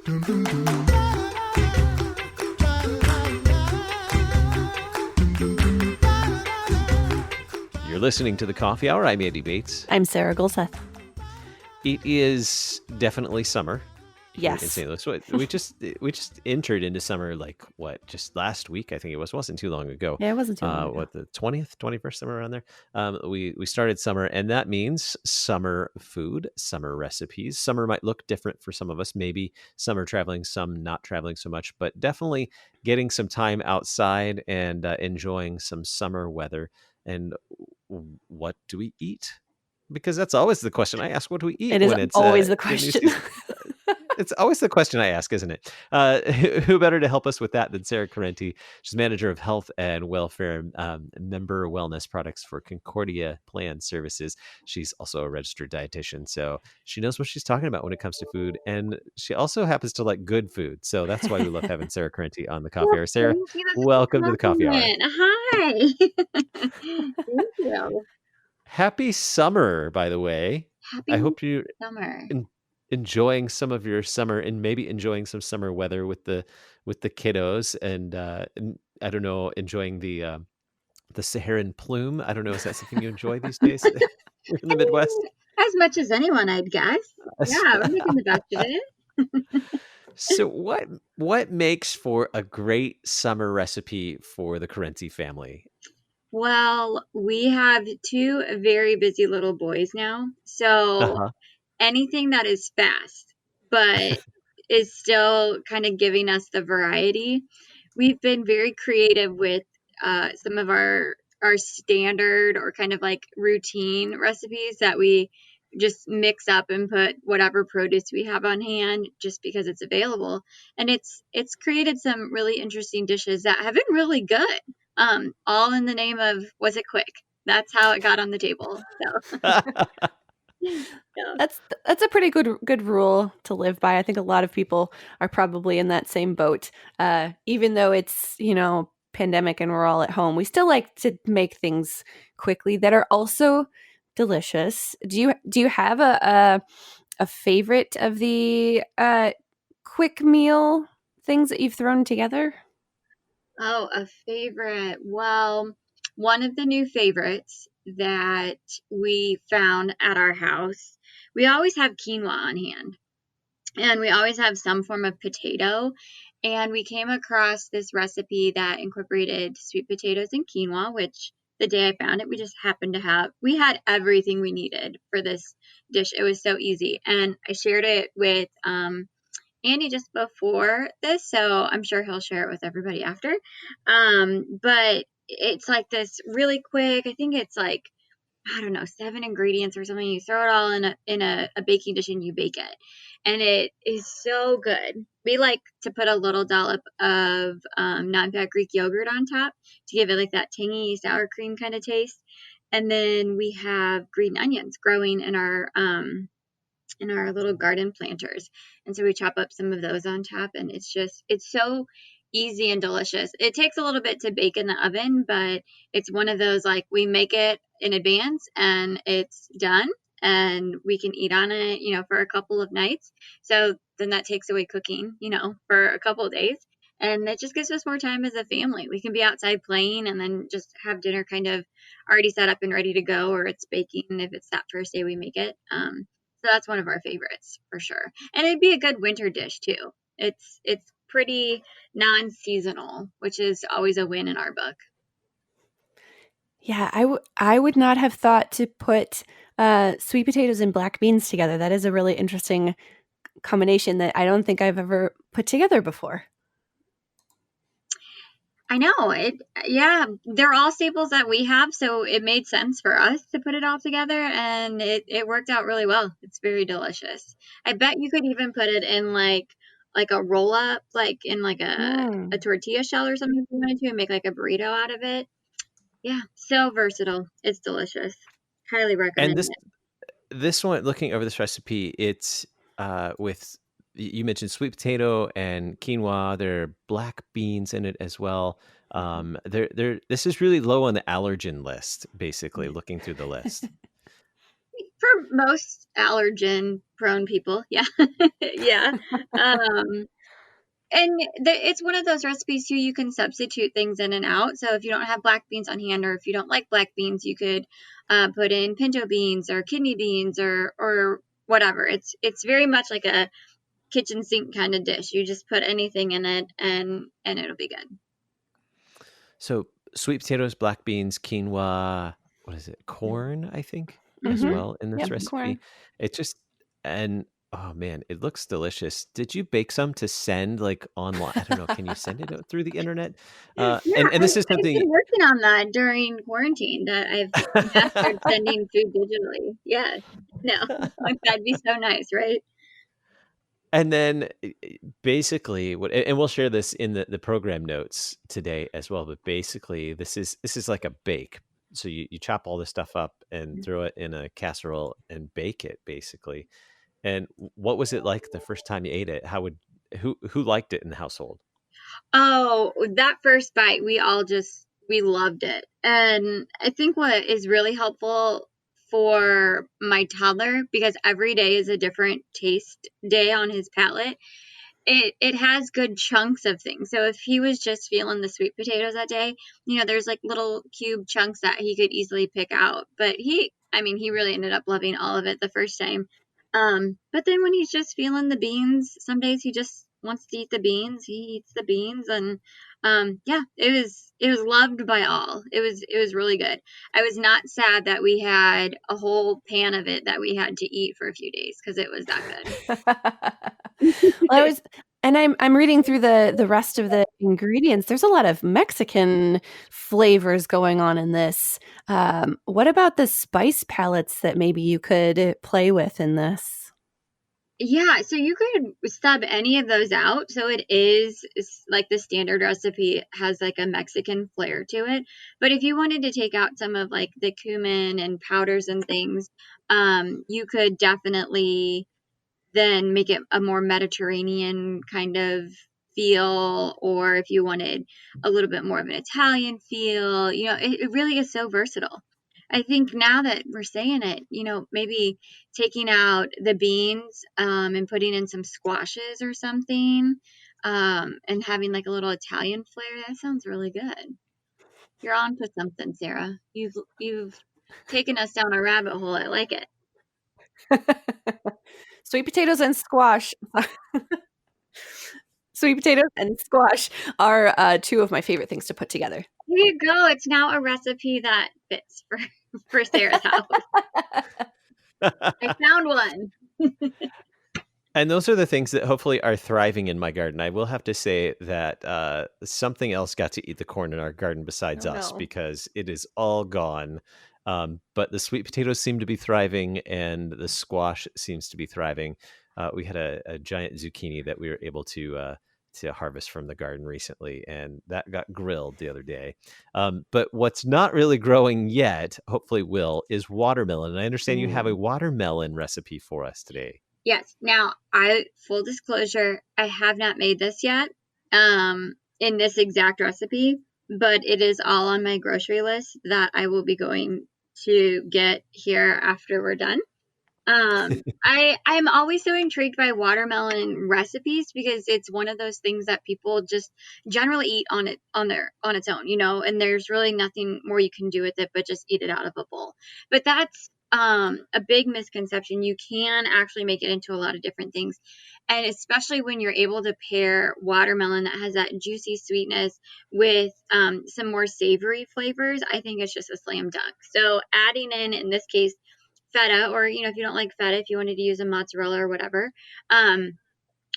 You're listening to the Coffee Hour. I'm Andy Bates. I'm Sara Gulseth. It is definitely summer here in Yes. St. Louis. We just entered into summer just last week, I think it wasn't too long ago. Yeah, it wasn't too long ago. The 20th, 21st, somewhere around there. We started summer, and that means summer food, summer recipes. Summer might look different for some of us. Maybe some are traveling, some not traveling so much, but definitely getting some time outside and enjoying some summer weather. And what do we eat? Because that's always the question I ask. What do we eat? It is always the question. It's always the question I ask, isn't it? Who better to help us with that than Sara Correnti? She's manager of health and welfare, member wellness products for Concordia Plan Services. She's also a registered dietitian, so she knows what she's talking about when it comes to food. And she also happens to like good food. So that's why we love having Sara Correnti on the Coffee Hour. Sara, welcome to the Coffee Hour. Hi. Thank you. Happy summer, by the way. I hope you summer. Enjoying some of your summer and maybe enjoying some summer weather with the kiddos and I don't know, enjoying the Saharan plume. I don't know, is that something you enjoy these days in the Midwest? As much as anyone, I'd guess. Yeah, we're making the best of it. So what makes for a great summer recipe for the Correnti family? Well, we have two very busy little boys now. So anything that is fast, but is still kind of giving us the variety. We've been very creative with some of our standard or kind of like routine recipes that we just mix up and put whatever produce we have on hand just because it's available. And it's created some really interesting dishes that have been really good. All in the name of, was it quick? That's how it got on the table. So. Yeah. That's a pretty good rule to live by. I think a lot of people are probably in that same boat. Even though it's, pandemic and we're all at home, we still like to make things quickly that are also delicious. Do you have a favorite of the quick meal things that you've thrown together? Oh, a favorite. Well, one of the new favorites that we found at our house, we always have quinoa on hand and we always have some form of potato. And we came across this recipe that incorporated sweet potatoes and quinoa, which the day I found it, we just happened to have, we had everything we needed for this dish. It was so easy. And I shared it with, Andy just before this, so I'm sure he'll share it with everybody after. But it's like this really quick, I think it's like, I don't know, 7 ingredients or something. You throw it all in a baking dish and you bake it. And it is so good. We like to put a little dollop of non-fat Greek yogurt on top to give it like that tangy sour cream kind of taste. And then we have green onions growing in our little garden planters. And so we chop up some of those on top, and it's so easy and delicious. It takes a little bit to bake in the oven, but it's one of those, like, we make it in advance and it's done and we can eat on it, for a couple of nights. So then that takes away cooking, for a couple of days. And it just gives us more time as a family. We can be outside playing and then just have dinner kind of already set up and ready to go, or it's baking if it's that first day we make it. So that's one of our favorites for sure. And it'd be a good winter dish too. It's pretty non-seasonal, which is always a win in our book. Yeah, I would not have thought to put sweet potatoes and black beans together. That is a really interesting combination that I don't think I've ever put together before. I know it. Yeah, they're all staples that we have, so it made sense for us to put it all together, and it worked out really well. It's very delicious. I bet you could even put it in like a roll up, like in like a tortilla shell or something if you wanted to, and make like a burrito out of it. Yeah, so versatile. It's delicious. Highly recommend it. This one, looking over this recipe, it's with, you mentioned sweet potato and quinoa. There are black beans in it as well. This is really low on the allergen list, basically, looking through the list. for most allergen prone people. Yeah. Yeah. Um, and it's one of those recipes too, you can substitute things in and out. So if you don't have black beans on hand, or if you don't like black beans, you could put in pinto beans or kidney beans or whatever. It's very much like a kitchen sink kind of dish. You just put anything in it and it'll be good. So sweet potatoes, black beans, quinoa, what is it? Corn, I think, as Mm-hmm. well in this Yep, recipe. corn. It just and oh man, it looks delicious. Did you bake some to send like online? I don't know. Can you send it through the internet? Yeah, And this is I've something. been working on that during quarantine. That I've mastered sending food digitally. Yeah, no, like that'd be so nice, right? And then basically what, and we'll share this in the program notes today as well, but basically this is like a bake. So you chop all this stuff up and throw it in a casserole and bake it basically. And what was it like the first time you ate it? Who liked it in the household? Oh, that first bite, we loved it. And I think what is really helpful for my toddler, because every day is a different taste day on his palate, it has good chunks of things. So if he was just feeling the sweet potatoes that day, there's like little cube chunks that he could easily pick out. But he really ended up loving all of it the first time. But then when he's just feeling the beans, some days he just wants to eat the beans. He eats the beans, and yeah, it was loved by all. It was really good. I was not sad that we had a whole pan of it that we had to eat for a few days because it was that Well, good. I'm reading through the rest of the ingredients. There's a lot of Mexican flavors going on in this. What about the spice palettes that maybe you could play with in this? Yeah, so you could sub any of those out. So it's like the standard recipe has like a Mexican flair to it. But if you wanted to take out some of like the cumin and powders and things, you could definitely then make it a more Mediterranean kind of feel, or if you wanted a little bit more of an Italian feel, it really is so versatile. I think now that we're saying it, maybe taking out the beans and putting in some squashes or something, and having like a little Italian flair, that sounds really good. You're on to something, Sarah. You've taken us down a rabbit hole. I like it. Sweet potatoes and squash. Sweet potatoes and squash are two of my favorite things to put together. Here you go. It's now a recipe that fits for Sarah's house. I found one. And those are the things that hopefully are thriving in my garden. I will have to say that something else got to eat the corn in our garden besides Oh, us no. because it is all gone. But the sweet potatoes seem to be thriving, and the squash seems to be thriving. We had a giant zucchini that we were able to harvest from the garden recently, and that got grilled the other day. But what's not really growing yet, hopefully will, is watermelon. And I understand you have a watermelon recipe for us today. Yes. Now, full disclosure, I have not made this yet, in this exact recipe, but it is all on my grocery list that I will be going to get here after we're done. I'm always so intrigued by watermelon recipes because it's one of those things that people just generally eat on its own, and there's really nothing more you can do with it but just eat it out of a bowl. But that's a big misconception. You can actually make it into a lot of different things. And especially when you're able to pair watermelon that has that juicy sweetness with some more savory flavors, I think it's just a slam dunk. So adding in this case, feta, or if you don't like feta, if you wanted to use a mozzarella or whatever,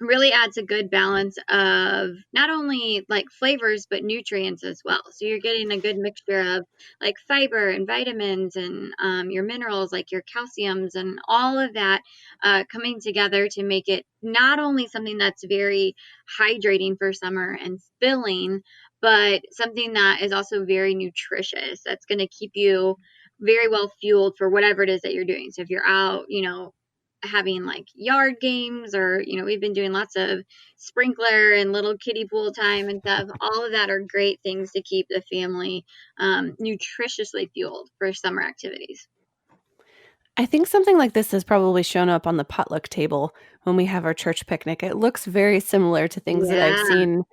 really adds a good balance of not only like flavors but nutrients as well. So you're getting a good mixture of like fiber and vitamins and your minerals like your calciums and all of that coming together to make it not only something that's very hydrating for summer and filling, but something that is also very nutritious, that's going to keep you very well fueled for whatever it is that you're doing. So if you're out, having like yard games, or we've been doing lots of sprinkler and little kiddie pool time and stuff, all of that are great things to keep the family nutritiously fueled for summer activities. I think something like this has probably shown up on the potluck table when we have our church picnic. It looks very similar to things that I've Yeah. seen.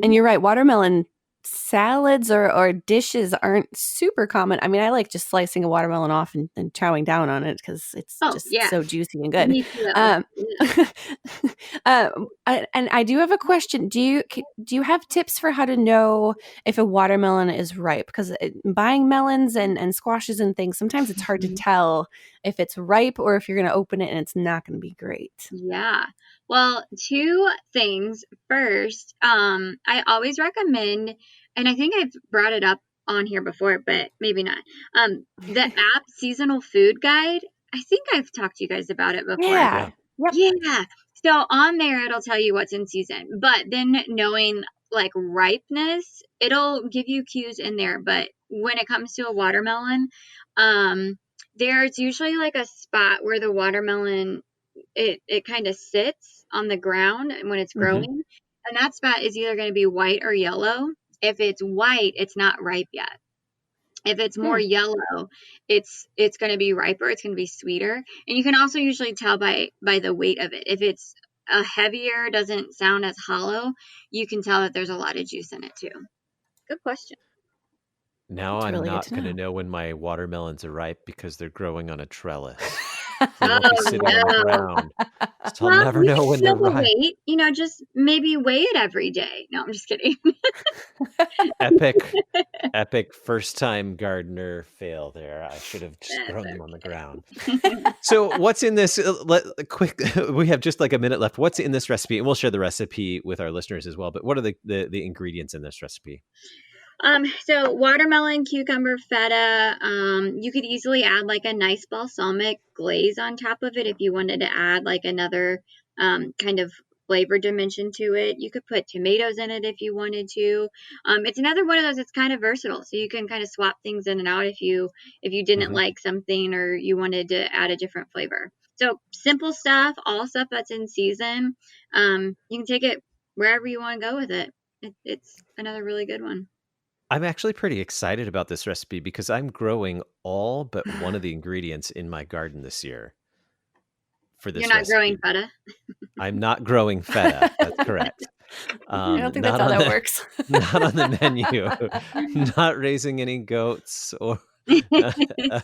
And you're right, watermelon salads or dishes aren't super common. I mean, I like just slicing a watermelon off and chowing down on it because it's Oh, just yeah. so juicy and good. Me too. Um, Yeah. and I do have a question. Do you have tips for how to know if a watermelon is ripe? Because buying melons and squashes and things, sometimes it's hard to Mhm. tell if it's ripe or if you're going to open it and it's not going to be great. Yeah. Well, two things. First, I always recommend, and I think I've brought it up on here before, but maybe not. The app Seasonal Food Guide. I think I've talked to you guys about it before. Yeah. Yep. Yeah. So on there, it'll tell you what's in season, but then knowing like ripeness, it'll give you cues in there. But when it comes to a watermelon, there's usually like a spot where the watermelon it kind of sits on the ground when it's Mhm. growing, and that spot is either going to be white or yellow. If it's white, it's not ripe yet. If it's more yellow, it's going to be riper. It's going to be sweeter, and you can also usually tell by the weight of it. If it's a heavier, doesn't sound as hollow, you can tell that there's a lot of juice in it too. Good question. Now It's I'm really good not to going to know. know when my watermelons are ripe because they're growing on a trellis. They Oh won't be sitting on the no. ground. So I'll Well, never you know can when they're still ripe. wait. Just maybe weigh it every day. No, I'm just kidding. Epic first time gardener fail there. I should have just That's grown them on the ground. okay. So what's in this? Quick, we have just like a minute left. What's in this recipe? And we'll share the recipe with our listeners as well. But what are the ingredients in this recipe? So watermelon, cucumber, feta. You could easily add like a nice balsamic glaze on top of it if you wanted to add like another kind of flavor dimension to it. You could put tomatoes in it if you wanted to. It's another one of those that's kind of versatile, so you can kind of swap things in and out if you didn't Mhm. like something or you wanted to add a different flavor. So simple stuff, all stuff that's in season. You can take it wherever you want to go with it. It's another really good one. I'm actually pretty excited about this recipe because I'm growing all but one of the ingredients in my garden this year for You're this not growing recipe. feta? I'm not growing feta. That's correct. I don't think that's Not how on that the works. not on the menu. Not raising any goats or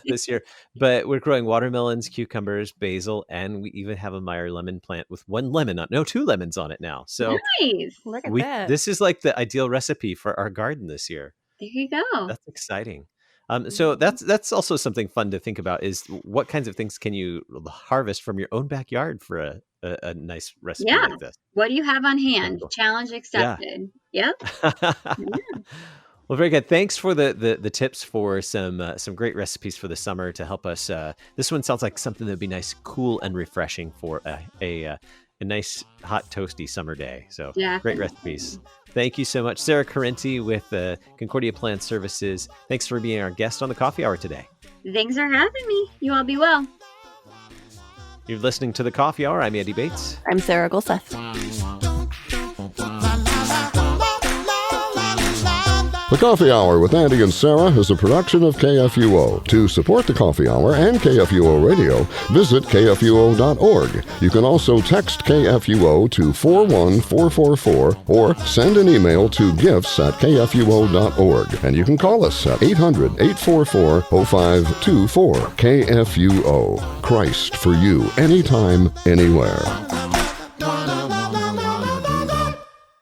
this year, but we're growing watermelons, cucumbers, basil, and we even have a Meyer lemon plant with one lemon on, no, two lemons on it now. So Nice. Look at that. this is like the ideal recipe for our garden this year. There you go. That's exciting. So that's also something fun to think about is what kinds of things can you harvest from your own backyard for a nice recipe Yeah. like this? What do you have on hand? Cool. Challenge Yeah. accepted. Yep. Well, very good. Thanks for the tips for some great recipes for the summer to help us. This one sounds like something that'd be nice, cool, and refreshing for a nice, hot, toasty summer day. So Yeah. great recipes. Thank you so much, Sara Correnti with Concordia Plan Services. Thanks for being our guest on the Coffee Hour today. Thanks for having me. You all be well. You're listening to the Coffee Hour. I'm Andy Bates. I'm Sarah Golseth. The Coffee Hour with Andy and Sarah is a production of KFUO. To support the Coffee Hour and KFUO Radio, visit KFUO.org. You can also text KFUO to 41444 or send an email to gifts@KFUO.org. And you can call us at 800-844-0524. KFUO. Christ for you, anytime, anywhere.